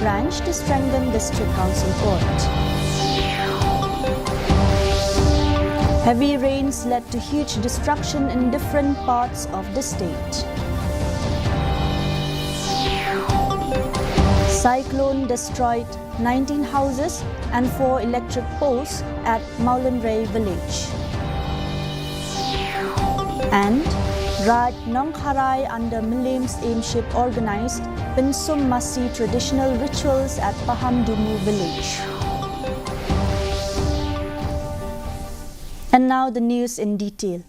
branch to strengthen district council court. Heavy rains led to huge destruction in different parts of the state. Cyclone destroyed 19 houses and 4 electric posts at Meghalaya village. And Raj Nongharai under Milam's aimship organized Pinsum Masi traditional rituals at Pahamdumu village. And now the news in detail.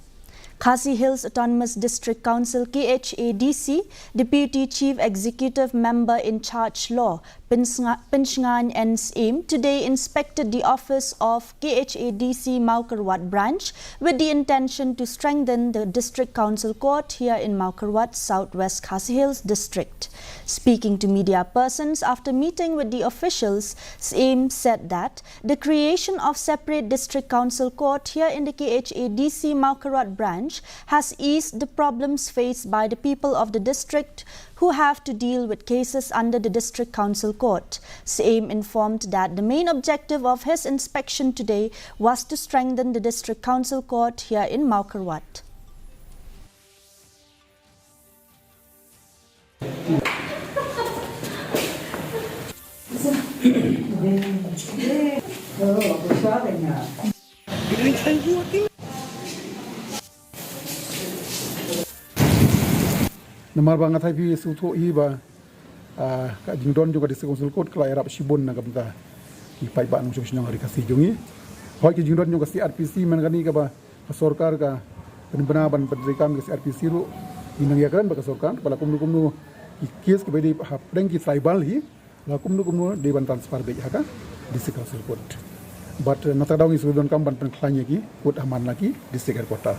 Khasi Hills Autonomous District Council KHADC Deputy Chief Executive Member in Charge Law Pinsngan Aim today inspected the office of KHADC Maukarwat branch with the intention to strengthen the District Council Court here in Maukarwat, Southwest Khasi Hills District. Speaking to media persons after meeting with the officials, Aim said that the creation of separate District Council Court here in the KHADC Maukarwat branch has eased the problems faced by the people of the district who have to deal with cases under the District Council Court. Saim informed that the main objective of his inspection today was to strengthen the District Council Court here in Maukarwat. Namar bang atai pi suto iba ka jingdon juga di Council Court kala erap sibon na kabda ki pai ba nung sinang hari kasi jungi hoi ki jingdon juga si RPC man kani ka ba sarkar ka benaban pendirikan si RPC ru inang ya kan ba sarkar pala kumnu ki kes ke bedi hapdeng ki tribal hi la kumnu dewan transfer be ha ka di Council Court but natadaw ngi sudon kam ban klanya ki court aman lagi di kota.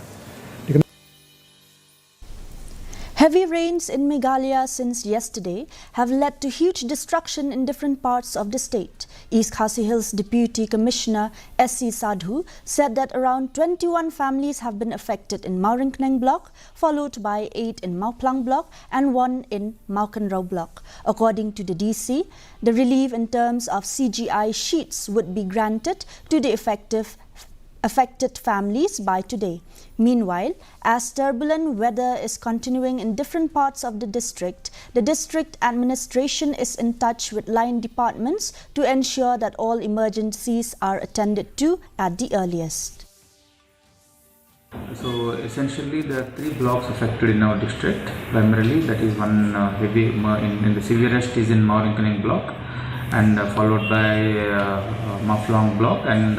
Heavy rains in Meghalaya since yesterday have led to huge destruction in different parts of the state. East Khasi Hills Deputy Commissioner S.C. Sadhu said that around 21 families have been affected in Maurinkneng block, followed by 8 in Mauplang block and 1 in Maukanrau block. According to the DC, the relief in terms of CGI sheets would be granted to the affected families by today. Meanwhile, as turbulent weather is continuing in different parts of the district administration is in touch with line departments to ensure that all emergencies are attended to at the earliest. So essentially there are 3 blocks affected in our district. Primarily that is one heavy in the severest is in Maurinkneng block and followed by Mauplang block and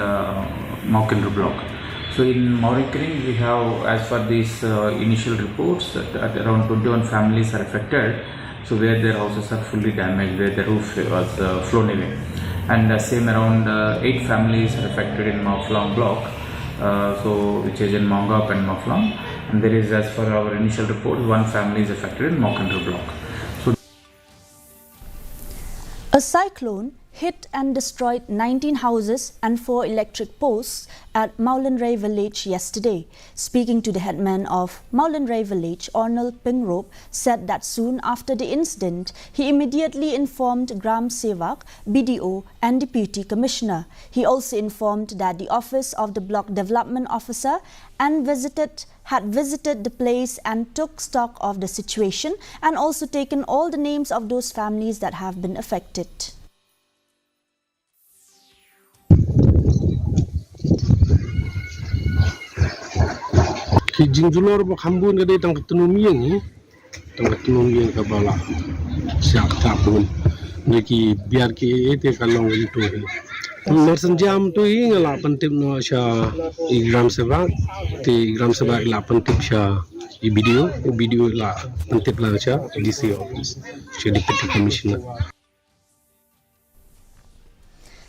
Maukanrau block. So in Maurinkneng we have, as per these initial reports, that around 21 families are affected. So where their houses are fully damaged, where the roof was flown away, and same around 8 families are affected in Mauplang block. So which is in Mongop and Mauplang, and there is, as per our initial report, 1 family is affected in Maukanrau block. So a cyclone hit and destroyed 19 houses and 4 electric posts at Meghalaya village yesterday. Speaking to the headman of Meghalaya village, Arnold Pingrop said that soon after the incident, he immediately informed Gram Sevak, BDO and Deputy Commissioner. He also informed that the office of the block development officer had visited the place and took stock of the situation and also taken all the names of those families that have been affected. Ki jingjulor bo khambun gade tang tunumiyeng ni tang tunumiyeng ka bala siap tapun neki biar ki ete kalong itu hi nersan jam tu hi ngala pantip no sha gram seva la pantip sha i video la pantip la sha DC office sha deputy commissioner.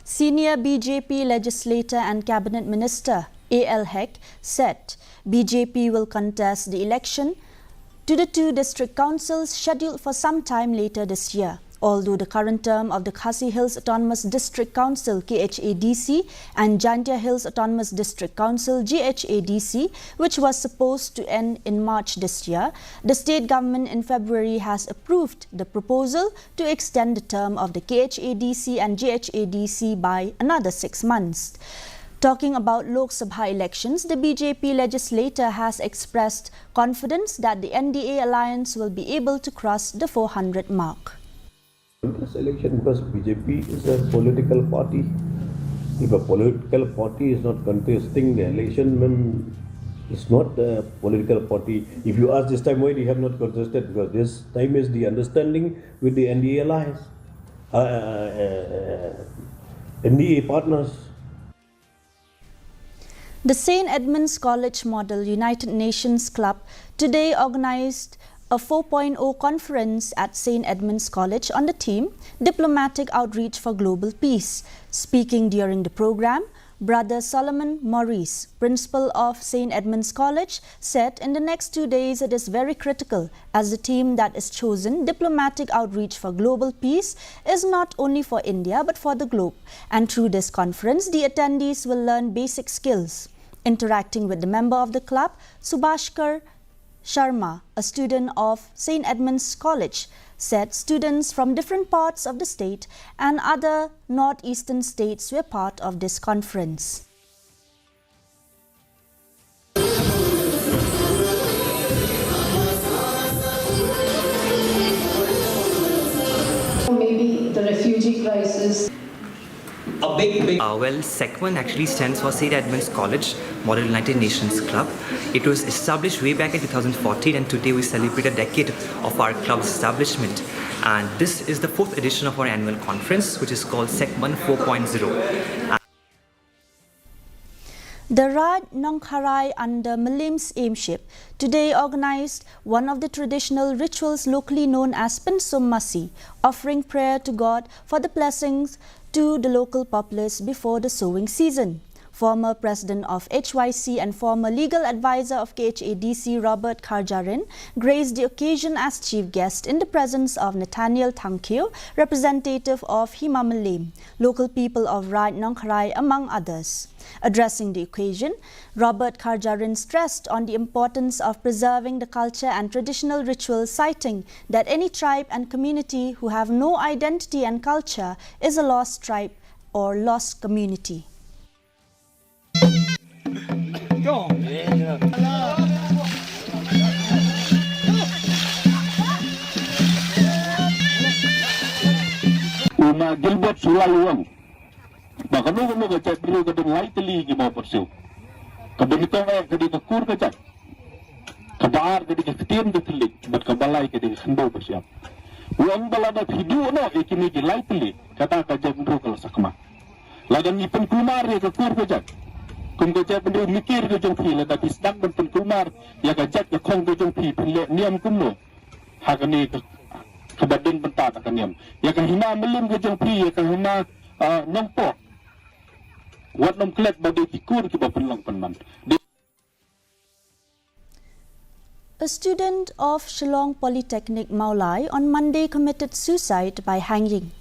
Senior BJP legislator and cabinet minister A.L. Heck said BJP will contest the election to the 2 district councils scheduled for some time later this year. Although the current term of the Khasi Hills Autonomous District Council (KHADC) and Jaintia Hills Autonomous District Council (GHADC), which was supposed to end in March this year, the state government in February has approved the proposal to extend the term of the KHADC and GHADC by another 6 months. Talking about Lok Sabha elections, the BJP legislator has expressed confidence that the NDA alliance will be able to cross the 400 mark. This election, because BJP is a political party. If a political party is not contesting the election, then it's not a political party. If you ask this time why they have not contested, because this time is the understanding with the NDA alliance, NDA partners. The St. Edmund's College Model United Nations Club today organized a 4.0 conference at St. Edmund's College on the theme Diplomatic Outreach for Global Peace. Speaking during the program, Brother Solomon Maurice, principal of St. Edmund's College, said in the next 2 days it is very critical as the theme that is chosen, Diplomatic Outreach for Global Peace, is not only for India but for the globe. And through this conference, the attendees will learn basic skills. Interacting with the member of the club, Subhashkar Sharma, a student of St. Edmund's College, said students from different parts of the state and other northeastern states were part of this conference. Maybe the refugee crisis. Well, Cyclone actually stands for St. Edmund's College Model United Nations Club. It was established way back in 2014, and today we celebrate a decade of our club's establishment. And this is the 4th edition of our annual conference, which is called Cyclone 4.0. The Raj Nongkharai under Malim's aimship today organized one of the traditional rituals locally known as Pinsum, offering prayer to God for the blessings to the local populace before the sowing season. Former president of HYC and former legal advisor of KHADC Robert Kharjarin graced the occasion as chief guest in the presence of Nathaniel Thankyo, representative of Himamalim, local people of Raj Nongkharai, among others. Addressing the occasion, Robert Kharjarin stressed on the importance of preserving the culture and traditional rituals, citing that any tribe and community who have no identity and culture is a lost tribe or lost community. Una Gilbert Sulayuan. Baka nung ka chat dulu ka deng lai teli ki mau persiu. Ka benito ka di ka kur ka chat. Ka baar ka di ka ketian ka telik, bat ka balai ka di ka khando persiap. Uang balada hidu no ikini ki lai teli kata ka chat dulu ka sakma. Lagan ni penkumar ya ka kur ka chat. Kum ka chat dulu mikir ka jong pi la tapi sedang ben penkumar ya ka chat ka khong ka jong pi penle niam kumno. Hakani ka baden bentar ka niam. Ya ka hina melim ka jong pi ya ka hina nongpo. A student of Shillong Polytechnic Maulai on Monday committed suicide by hanging.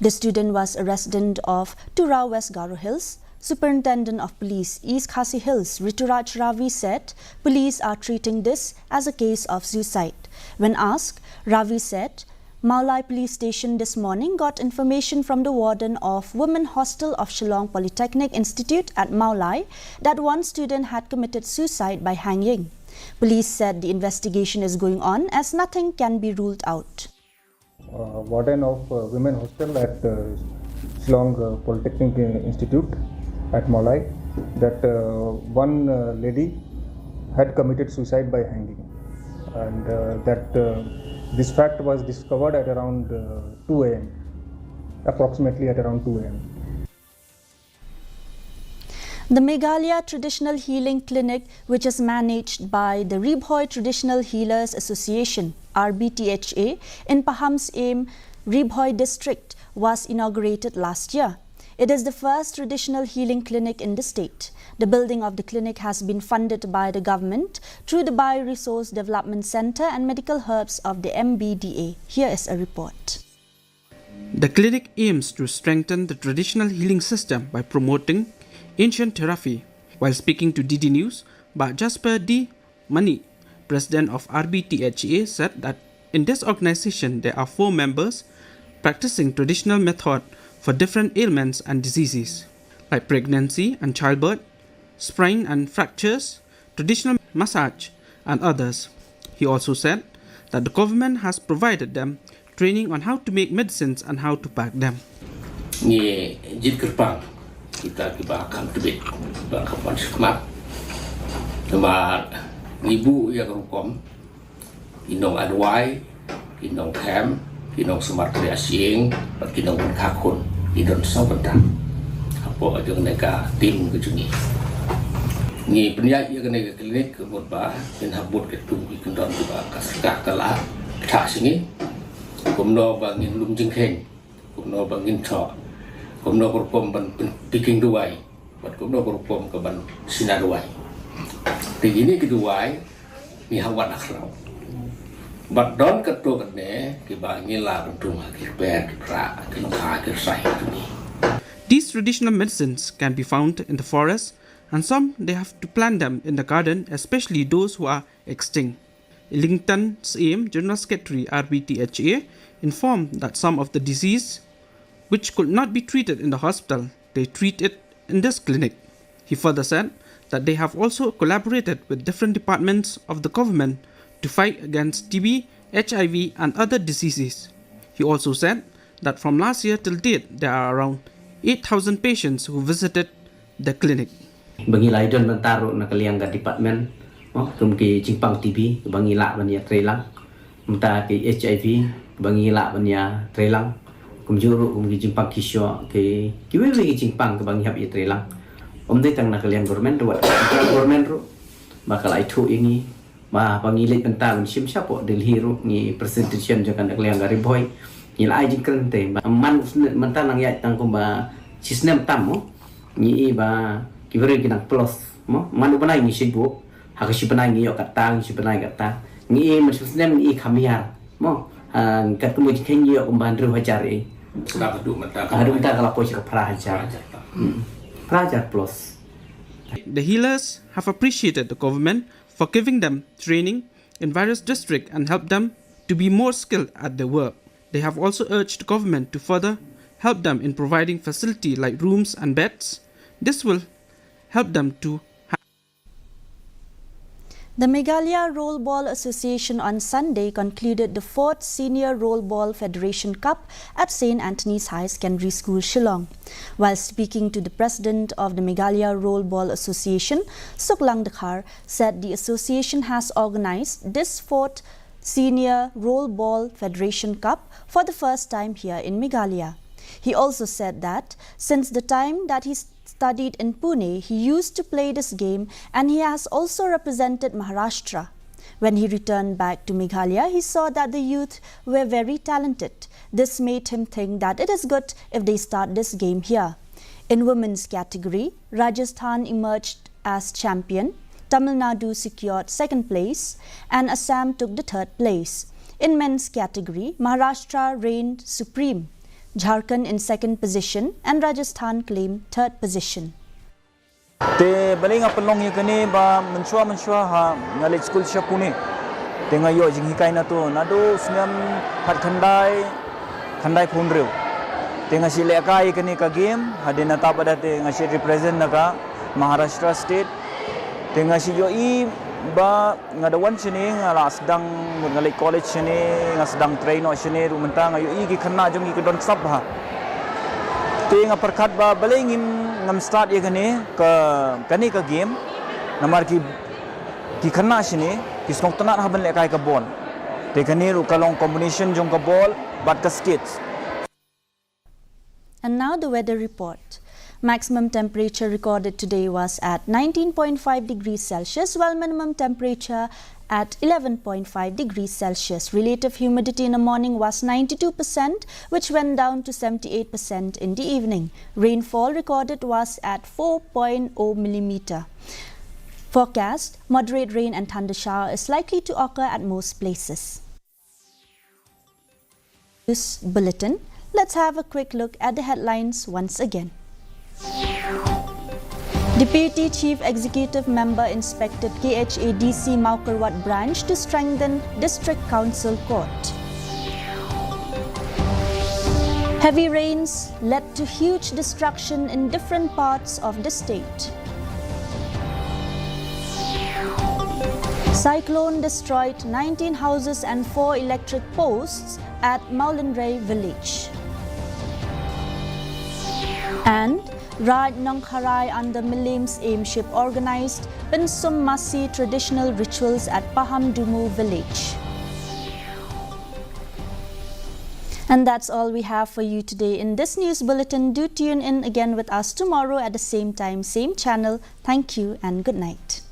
The student was a resident of Tura West Garo Hills. Superintendent of Police East Khasi Hills Rituraj Ravi said police are treating this as a case of suicide. When asked, Ravi said Maulai Police Station this morning got information from the warden of Women Hostel of Shillong Polytechnic Institute at Maulai that one student had committed suicide by hanging. Police said the investigation is going on as nothing can be ruled out. Warden of Women Hostel at Shillong Polytechnic Institute at Maulai that one lady had committed suicide by hanging, and this fact was discovered at around 2 a.m., approximately at around 2 a.m. The Meghalaya Traditional Healing Clinic, which is managed by the Ribhoi Traditional Healers Association, RBTHA, in Paham's Aim, Ribhoi District, was inaugurated last year. It is the first traditional healing clinic in the state. The building of the clinic has been funded by the government through the Bioresource Development Center and Medical Herbs of the MBDA. Here is a report. The clinic aims to strengthen the traditional healing system by promoting ancient therapy. While speaking to DD News, Jasper D. Mani, president of RBTHA, said that in this organization there are 4 members practicing traditional method for different ailments and diseases like pregnancy and childbirth, sprain and fractures, traditional massage, and others. He also said that the government has provided them training on how to make medicines and how to pack them. Ni jid kerpang kita akan tebik kapan semat nama ibu yang rukom inong adwai inong ham inong smart creating inong kakun idon sabenda apa aja nega tim kejuni ni penyai yang nega klinik kebut ba dan habut ketu ikendon ba kaska kala tha sini kumno bangin lum jingkheng kumno bangin tho kumno kurpom ban piking duai bat kumno kurpom ke ban sina duai ini keduai ni hawat akrau bat don ketu kene ki bangin la bentung ki ber ki pra ki kha ki sai ni. These traditional medicines can be found in the forest, and some they have to plant them in the garden, especially those who are extinct. Ellington Aim, General Secretary RBTHA, informed that some of the disease which could not be treated in the hospital, they treat it in this clinic. He further said that they have also collaborated with different departments of the government to fight against TB, HIV and other diseases. He also said that from last year till date, there are around 8,000 patients who visited the clinic. Bagi laidon bantaro na kaliang ka department kumki jingpang TB bangi la banya trelang mta ke HIV bangi la banya trelang kumjuru kumki jingpang kisyo ke kiwewe ke jingpang ke bangi hab ya trelang omde tang na kaliang government ro government ro bakal ai thu ingi ma bangi le bantang sim siapo delhi ro ni presentation jakan kaliang gari boy ni la ai jingkrente man manta nang ya tang kumba sistem tamo ni ba kiwewe kinang plus mo manu panai ni sibuk hakashi panai ni yo katang si panai kata ni maksudnya ni kamiar mo kat kumu jikhen yo kumbandru hajari adu mata kala pochi ka prahajar prahajar plus. The healers have appreciated the government for giving them training in various districts and help them to be more skilled at their work. They have also urged the government to further help them in providing facility like rooms and beds. This will help them to. The Meghalaya Rollball Association on Sunday concluded the 4th Senior Rollball Federation Cup at St. Anthony's High Secondary School, Shillong. While speaking to the president of the Meghalaya Rollball Association, Suklang Dakhar, said the association has organized this 4th Senior Rollball Federation Cup for the first time here in Meghalaya. He also said that since the time that he studied in Pune, he used to play this game and he has also represented Maharashtra. When he returned back to Meghalaya, he saw that the youth were very talented. This made him think that it is good if they start this game here. In women's category, Rajasthan emerged as champion, Tamil Nadu secured 2nd place and Assam took the 3rd place. In men's category, Maharashtra reigned supreme. Jharkhand in 2nd position and Rajasthan claimed 3rd position. Te baling apelong yakani ba mensua ha ngalek school sya Pune. Te ngayo jing hikai na to nado snyam hat khandai phunreu. Te ngasi leka yakani ka game hadena ta pada te ngasi represent naga Maharashtra state. Te ngasi yo I ba ngadawan sini ngala sedang ngalek college sini ngasdang train no sini rumentang ayo I ki khanna jong ki don sab ha. Te ngaperkhat ba balingin ngam start yakani ka kani ka game namar ki khanna sini ki skong tanat haban lekai ka ball. Te kani ru kalong combination jong ka ball bat ka skates. And now the weather report. Maximum temperature recorded today was at 19.5 degrees Celsius, while minimum temperature at 11.5 degrees Celsius. Relative humidity in the morning was 92%, which went down to 78% in the evening. Rainfall recorded was at 4.0 millimeter. Forecast: moderate rain and thunder shower is likely to occur at most places. This bulletin. let's have a quick look at the headlines once again. Deputy Chief Executive Member inspected KHADC Maukarwat branch to strengthen District Council Court. Heavy rains led to huge destruction in different parts of the state. Cyclone destroyed 19 houses and 4 electric posts at Maulinray village. And Raj Nongharai under Milim's aimship organized Pinsum Masi traditional rituals at Paham Dumu village. And that's all we have for you today in this news bulletin. Do tune in again with us tomorrow at the same time, same channel. Thank you and good night.